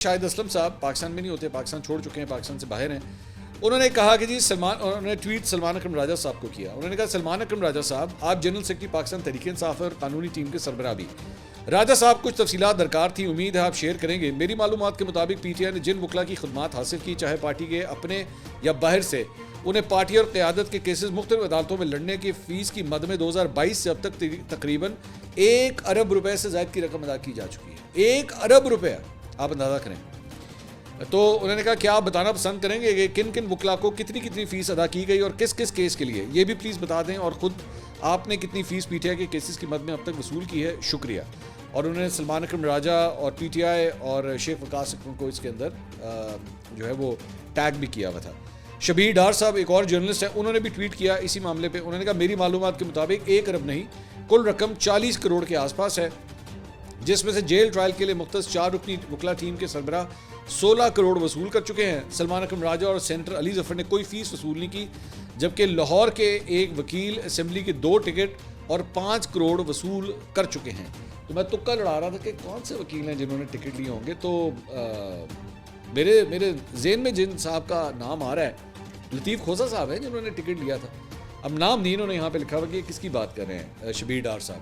शाहिद असलम साहब पाकिस्तान में नहीं होते, पाकिस्तान छोड़ चुके हैं, पाकिस्तान से बाहर हैं। उन्होंने कहा कि जी उन्होंने ट्वीट सलमान अकरम राजा साहब को किया। उन्होंने कहा सलमान अकरम राजा साहब, आप जनरल सेक्रेटरी पाकिस्तान तहरीक इंसाफ और कानूनी टीम के सरबराह भी। राजा साहब कुछ तफसीलात दरकार थी, उम्मीद है आप शेयर करेंगे। मेरी मालूमात के मुताबिक पीटीआई ने जिन वकला की खदमात हासिल की, चाहे पार्टी के अपने या बाहर से, उन्हें पार्टी और क़यादत के केसेस मुख्तलिफ अदालतों में लड़ने की फ़ीस की मद में 2022 से अब तक तकरीबन 1 अरब रुपए से ज़ायद की रकम अदा की जा चुकी है। 1 अरब रुपया, आप अंदाज़ा करें। तो उन्होंने कहा क्या आप बताना पसंद करेंगे कि किन किन वकला को कितनी कितनी फ़ीस अदा की गई और किस किस केस के लिए, ये भी प्लीज़ बता दें, और ख़ुद आपने कितनी फ़ीस पीटीआई के केसेस की मद में अब तक वसूल की है, शुक्रिया। और उन्होंने सलमान अकरम राजा और पीटीआई और शेख वकास अकरम को इसके अंदर जो है वो टैग भी किया हुआ था। शबीर डार साहब एक और जर्नलिस्ट हैं, उन्होंने भी ट्वीट किया इसी मामले पे। उन्होंने कहा मेरी मालूमात के मुताबिक 1 अरब नहीं, कुल रकम 40 करोड़ के आसपास है, जिसमें से जेल ट्रायल के लिए मुख्तस 4 रुकनी वकला टीम के सरबराह 16 करोड़ वसूल कर चुके हैं। सलमान अकरम राजा और सेनेटर अली जफर ने कोई फ़ीस वसूल नहीं की, जबकि लाहौर के एक वकील असेंबली के 2 टिकट और 5 करोड़ वसूल कर चुके हैं। तो मैं तुक्का लड़ा रहा था कि कौन से वकील हैं जिन्होंने टिकट लिए होंगे। तो मेरे जेहन में जिन साहब का नाम आ रहा है, लतीफ़ खोसा साहब हैं जिन्होंने टिकट लिया था। अब नाम नहीं इन्होंने यहाँ पे लिखा हुआ कि किसकी बात कर रहे हैं, शबीर डार साहब।